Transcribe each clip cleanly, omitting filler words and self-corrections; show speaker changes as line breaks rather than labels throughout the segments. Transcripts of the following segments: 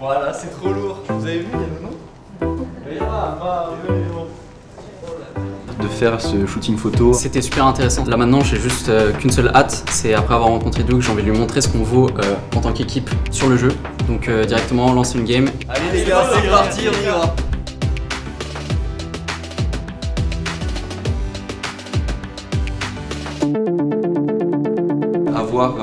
Voilà, c'est trop lourd. Vous avez vu, il y a le nom? De faire ce shooting photo.
C'était super intéressant. Là maintenant j'ai juste qu'une seule hâte, c'est après avoir rencontré Doug, j'ai envie de lui montrer ce qu'on vaut en tant qu'équipe sur le jeu. Donc directement lancer une game.
Allez les gars, c'est parti, on y va. Avoir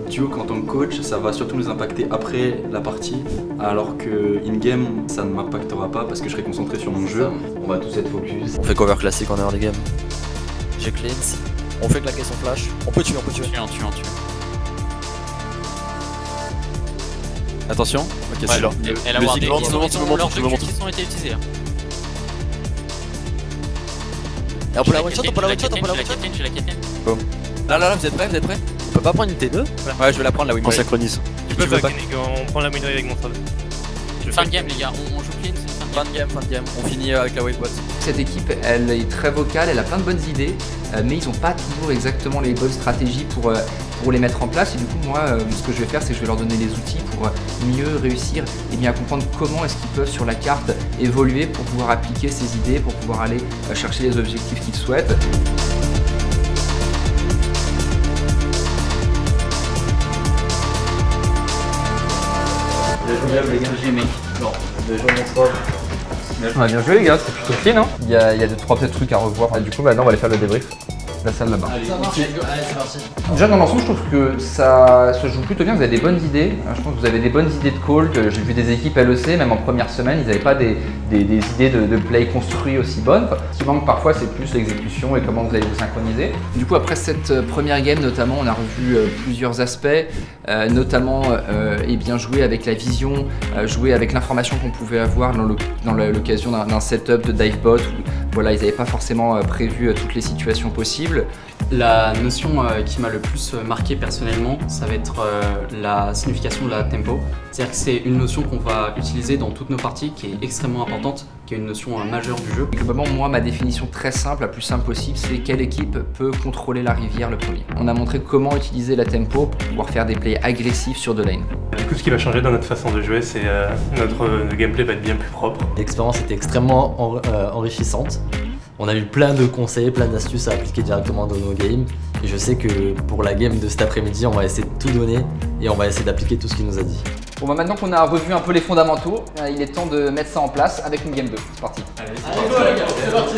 Duke en tant que coach, ça va surtout nous impacter après la partie, alors que in-game, ça ne m'impactera pas parce que je serai concentré sur mon jeu. On va tous être focus.
On fait cover classique en early game. J'ai cleanse. On fait claquer son flash. On peut tuer, on peut tuer.
On tue.
Attention. Ok, c'est là. Le cyclone, tu me montres, tu me montres.
Qui sont été utilisés.
Et on peut la one shot, on peut la one shot, on peut la one shot. Boom. Là, vous êtes prêts, On peut pas prendre une T2 ? Ouais, je vais la prendre la win. On synchronise.
Tu peux pas, on prend la winnery avec mon trade.
Fin de game les gars, on joue clean, c'est
Fin de game. On finit avec la wave bot.
Cette équipe, elle est très vocale, elle a plein de bonnes idées, mais ils n'ont pas toujours exactement les bonnes stratégies pour les mettre en place. Et du coup, moi, ce que je vais faire, c'est que je vais leur donner les outils pour mieux réussir et bien comprendre comment est-ce qu'ils peuvent sur la carte évoluer pour pouvoir appliquer ces idées, pour pouvoir aller chercher les objectifs qu'ils souhaitent.
Bien joué les gars, c'était plutôt clean hein. Il y a 2-3 peut-être trucs à revoir. Du coup maintenant on va aller faire le débrief. La salle là-bas.
Allez, c'est parti.
Déjà dans l'ensemble je trouve que ça se joue plutôt bien, vous avez des bonnes idées. Je pense que vous avez des bonnes idées de call, que j'ai vu des équipes LEC, même en première semaine, ils n'avaient pas des idées de play construit aussi bonnes. Ce qui manque parfois c'est plus l'exécution et comment vous allez vous synchroniser. Du coup après cette première game notamment on a revu plusieurs aspects, notamment bien jouer avec la vision, jouer avec l'information qu'on pouvait avoir dans l'occasion d'un setup de divebot où voilà, ils n'avaient pas forcément prévu toutes les situations possibles.
La notion qui m'a le plus marqué personnellement, ça va être la signification de la tempo. C'est-à-dire que c'est une notion qu'on va utiliser dans toutes nos parties, qui est extrêmement importante, qui est une notion majeure du jeu.
Globalement, moi, ma définition très simple, la plus simple possible, c'est quelle équipe peut contrôler la rivière le premier. On a montré comment utiliser la tempo pour pouvoir faire des plays agressifs sur deux lanes.
Du coup, ce qui va changer dans notre façon de jouer, c'est notre gameplay va être bien plus propre.
L'expérience était extrêmement enrichissante. On a eu plein de conseils, plein d'astuces à appliquer directement dans nos games. Et je sais que pour la game de cet après-midi, on va essayer de tout donner et on va essayer d'appliquer tout ce qu'il nous a dit.
Bon bah maintenant qu'on a revu un peu les fondamentaux, il est temps de mettre ça en place avec une game 2. C'est parti.
Allez, c'est parti les gars, c'est parti.